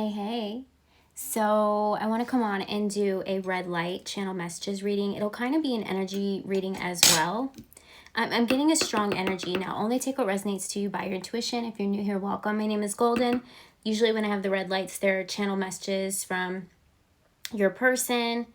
Hey. So I want to come on and do a red light channel messages reading. It'll kind of be an energy reading as well. I'm getting a strong energy now. Only take what resonates to you by your intuition. If you're new here, welcome. My name is Golden. Usually when I have the red lights, they're channel messages from your person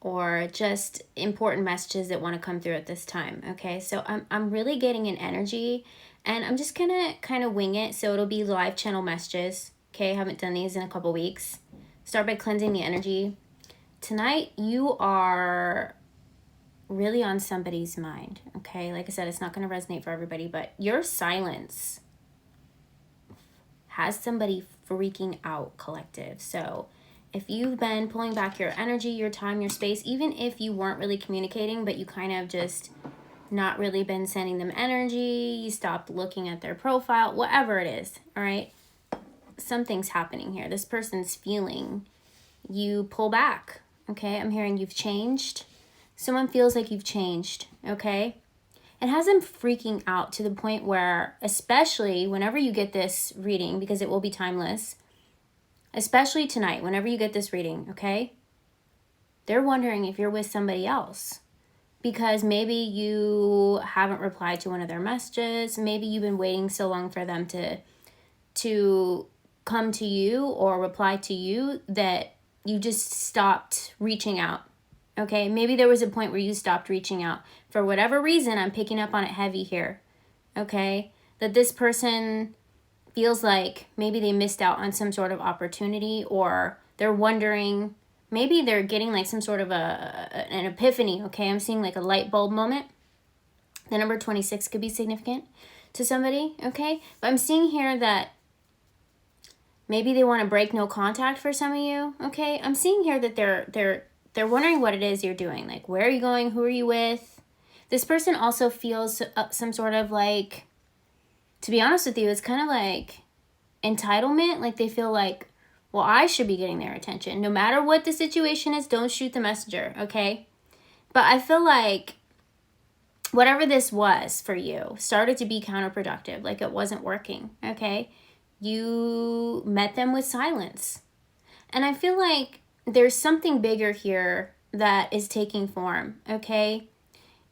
or just important messages that want to come through at this time. Okay, so I'm really getting an energy and I'm just gonna kind of wing it. So it'll be live channel messages. Okay, I haven't done these in a couple weeks. Start by cleansing the energy. Tonight, you are really on somebody's mind, okay? Like I said, it's not going to resonate for everybody, but your silence has somebody freaking out, collective. So if you've been pulling back your energy, your time, your space, even if you weren't really communicating, but you kind of just not really been sending them energy, you stopped looking at their profile, whatever it is, all right? Something's happening here. This person's feeling you pull back, okay? I'm hearing you've changed. Someone feels like you've changed, okay? It has them freaking out to the point where, especially whenever you get this reading, because it will be timeless, especially tonight, whenever you get this reading, okay? They're wondering if you're with somebody else because maybe you haven't replied to one of their messages. Maybe you've been waiting so long for them to come to you or reply to you that you just stopped reaching out. Okay, maybe there was a point where you stopped reaching out. For whatever reason, I'm picking up on it heavy here. Okay, that this person feels like maybe they missed out on some sort of opportunity, or they're wondering, maybe they're getting like some sort of an epiphany. Okay, I'm seeing like a light bulb moment. The number 26 could be significant to somebody, okay? But I'm seeing here that maybe they want to break no contact for some of you, okay? I'm seeing here that they're wondering what it is you're doing. Like, where are you going? Who are you with? This person also feels some sort of like, to be honest with you, it's kind of like entitlement. Like they feel like, well, I should be getting their attention. No matter what the situation is, don't shoot the messenger, okay? But I feel like whatever this was for you started to be counterproductive. Like it wasn't working, okay? You met them with silence. And I feel like there's something bigger here that is taking form, okay?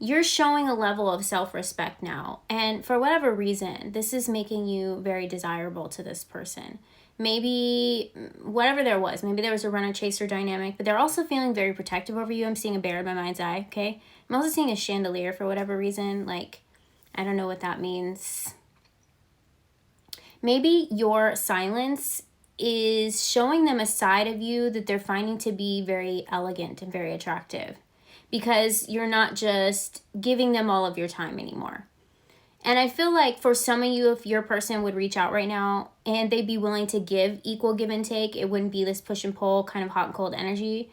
You're showing a level of self-respect now. And for whatever reason, this is making you very desirable to this person. Maybe whatever there was, maybe there was a runner-chaser dynamic, but they're also feeling very protective over you. I'm seeing a bear in my mind's eye, okay? I'm also seeing a chandelier for whatever reason. Like, I don't know what that means. Maybe your silence is showing them a side of you that they're finding to be very elegant and very attractive because you're not just giving them all of your time anymore. And I feel like for some of you, if your person would reach out right now and they'd be willing to give equal give and take, it wouldn't be this push and pull kind of hot and cold energy,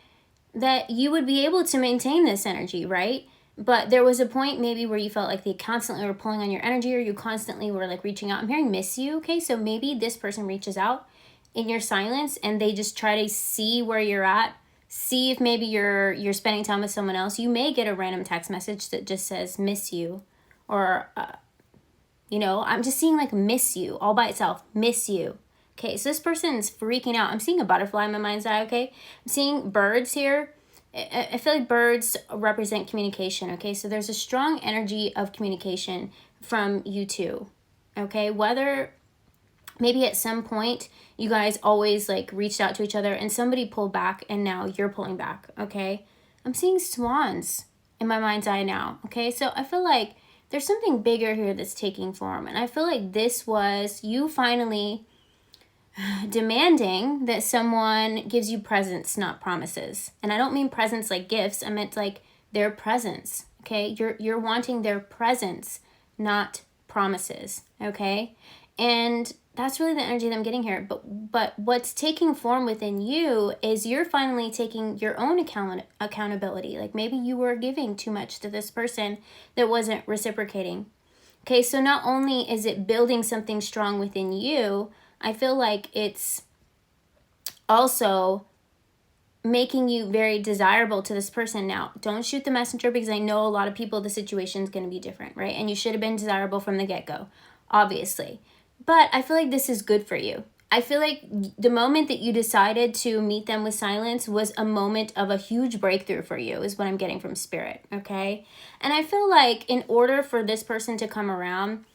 that you would be able to maintain this energy, right? But there was a point maybe where you felt like they constantly were pulling on your energy or you constantly were like reaching out. I'm hearing miss you, okay? So maybe this person reaches out in your silence and they just try to see where you're at, see if maybe you're spending time with someone else. You may get a random text message that just says miss you, or I'm just seeing like miss you all by itself, miss you. Okay, so this person's freaking out. I'm seeing a butterfly in my mind's eye, okay? I'm seeing birds here. I feel like birds represent communication, okay? So there's a strong energy of communication from you two, okay? Whether maybe at some point you guys always like reached out to each other and somebody pulled back and now you're pulling back, okay? I'm seeing swans in my mind's eye now, okay? So I feel like there's something bigger here that's taking form. And I feel like this was you finally demanding that someone gives you presents, not promises. And I don't mean presents like gifts. I meant like their presence, okay? You're wanting their presence, not promises, okay? And that's really the energy that I'm getting here. But what's taking form within you is you're finally taking your own accountability. Like maybe you were giving too much to this person that wasn't reciprocating. Okay, so not only is it building something strong within you, I feel like it's also making you very desirable to this person. Now, don't shoot the messenger because I know a lot of people, the situation is going to be different, right? And you should have been desirable from the get-go, obviously. But I feel like this is good for you. I feel like the moment that you decided to meet them with silence was a moment of a huge breakthrough for you, is what I'm getting from Spirit, okay? And I feel like in order for this person to come around,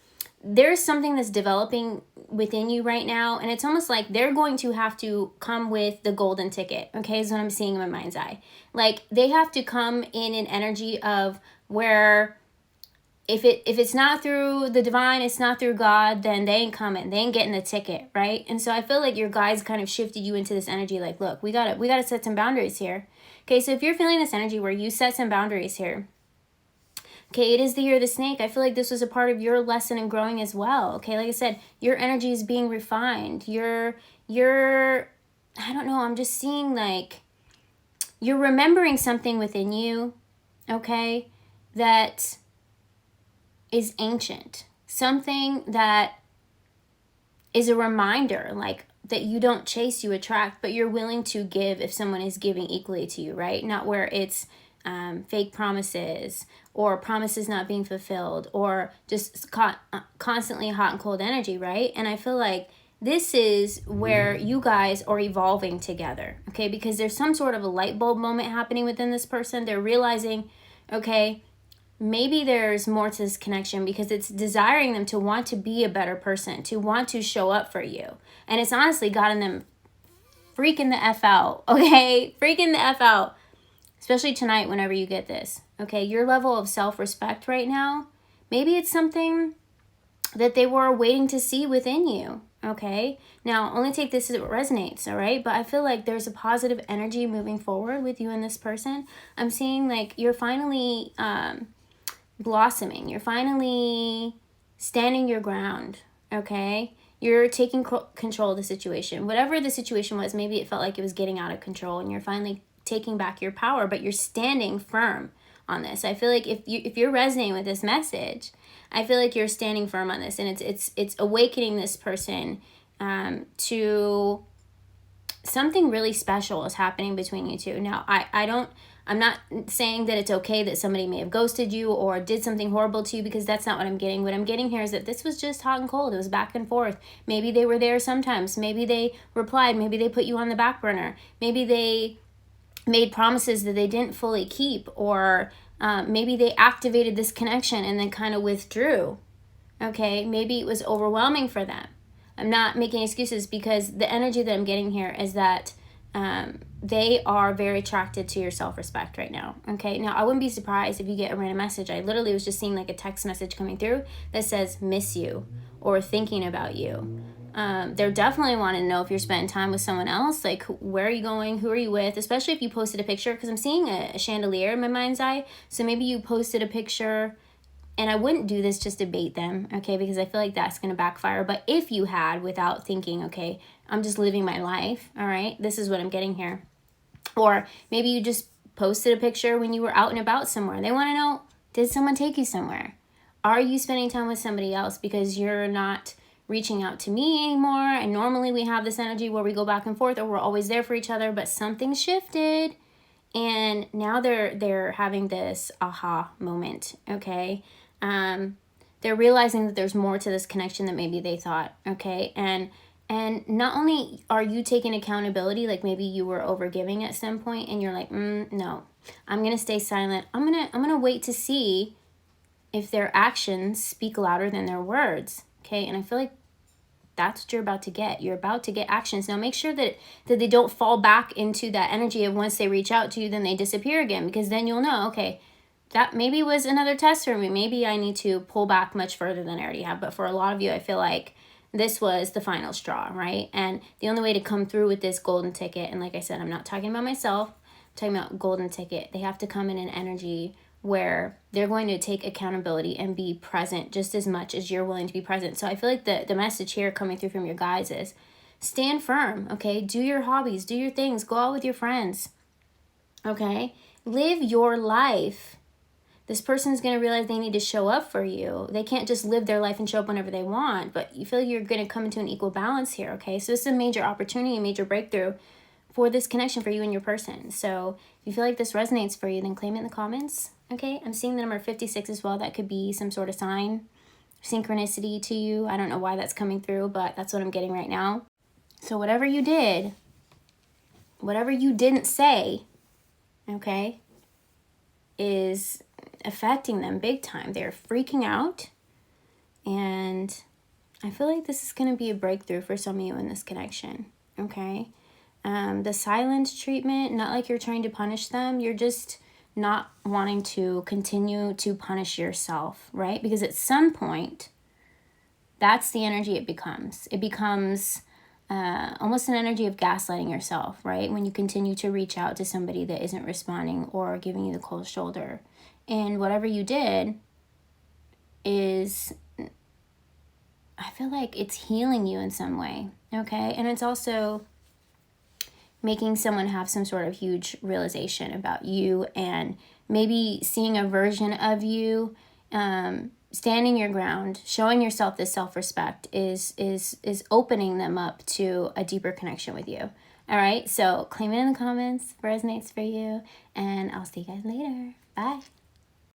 there's something that's developing within you right now, and it's almost like they're going to have to come with the golden ticket, okay, is what I'm seeing in my mind's eye. Like, they have to come in an energy of where if it's not through the divine, it's not through God, then they ain't coming. They ain't getting the ticket, right? And so I feel like your guides kind of shifted you into this energy like, look, we gotta set some boundaries here. Okay, so if you're feeling this energy where you set some boundaries here, okay, it is the year of the snake. I feel like this was a part of your lesson in growing as well. Okay, like I said, your energy is being refined. You're I don't know, I'm just seeing like you're remembering something within you, okay, that is ancient. Something that is a reminder, like that you don't chase, you attract, but you're willing to give if someone is giving equally to you, right? Not where it's fake promises or promises not being fulfilled or just constantly hot and cold energy, right? And I feel like this is where you guys are evolving together, okay? Because there's some sort of a light bulb moment happening within this person. They're realizing, okay, maybe there's more to this connection, because it's desiring them to want to be a better person, to want to show up for you. And it's honestly gotten them freaking the F out, okay? Freaking the F out. Especially tonight whenever you get this, okay? Your level of self-respect right now, maybe it's something that they were waiting to see within you, okay? Now, only take this as it resonates, all right? But I feel like there's a positive energy moving forward with you and this person. I'm seeing like you're finally blossoming. You're finally standing your ground, okay? You're taking control of the situation. Whatever the situation was, maybe it felt like it was getting out of control, and you're finally taking back your power, but you're standing firm on this. I feel like if you're resonating with this message, I feel like you're standing firm on this, and it's awakening this person to something really special is happening between you two. Now, I'm not saying that it's okay that somebody may have ghosted you or did something horrible to you, because that's not what I'm getting. What I'm getting here is that this was just hot and cold. It was back and forth. Maybe they were there sometimes. Maybe they replied. Maybe they put you on the back burner. Maybe they made promises that they didn't fully keep, or maybe they activated this connection and then kind of withdrew. Okay, maybe it was overwhelming for them. I'm not making excuses, because the energy that I'm getting here is that they are very attracted to your self-respect right now. Okay, now I wouldn't be surprised if you get a random message. I literally was just seeing like a text message coming through that says miss you or thinking about you. They're definitely wanting to know if you're spending time with someone else, like where are you going, who are you with, especially if you posted a picture, because I'm seeing a chandelier in my mind's eye. So maybe you posted a picture, and I wouldn't do this just to bait them, okay, because I feel like that's going to backfire. But if you had, without thinking, okay, I'm just living my life, all right, this is what I'm getting here. Or maybe you just posted a picture when you were out and about somewhere. They want to know, did someone take you somewhere? Are you spending time with somebody else because you're not reaching out to me anymore? And normally we have this energy where we go back and forth, or we're always there for each other, but something shifted, and now they're having this aha moment, okay? They're realizing that there's more to this connection than maybe they thought, okay? And not only are you taking accountability, like maybe you were overgiving at some point and you're like, no, I'm gonna stay silent. I'm gonna wait to see if their actions speak louder than their words, okay? And I feel like that's what you're about to get. You're about to get actions. Now make sure that they don't fall back into that energy of once they reach out to you, then they disappear again, because then you'll know, okay, that maybe was another test for me. Maybe I need to pull back much further than I already have. But for a lot of you, I feel like this was the final straw, right? And the only way to come through with this golden ticket, and like I said, I'm not talking about myself, I'm talking about golden ticket. They have to come in an energy where they're going to take accountability and be present just as much as you're willing to be present. So I feel like the message here coming through from your guides is stand firm, okay? Do your hobbies, do your things, go out with your friends, okay? Live your life. This person's going to realize they need to show up for you. They can't just live their life and show up whenever they want, but you feel like you're going to come into an equal balance here, okay? So this is a major opportunity, a major breakthrough for this connection for you and your person. So if you feel like this resonates for you, then claim it in the comments, okay? I'm seeing the number 56 as well. That could be some sort of sign, synchronicity to you. I don't know why that's coming through, but that's what I'm getting right now. So whatever you did, whatever you didn't say, okay, is affecting them big time. They're freaking out. And I feel like this is going to be a breakthrough for some of you in this connection, okay? The silent treatment, not like you're trying to punish them. You're just not wanting to continue to punish yourself, right? Because at some point, that's the energy it becomes. It becomes almost an energy of gaslighting yourself, right? When you continue to reach out to somebody that isn't responding or giving you the cold shoulder. And whatever you did is, I feel like it's healing you in some way, okay? And it's also making someone have some sort of huge realization about you, and maybe seeing a version of you, standing your ground, showing yourself this self-respect is opening them up to a deeper connection with you. All right, so claim it in the comments. Resonates for you, and I'll see you guys later. Bye.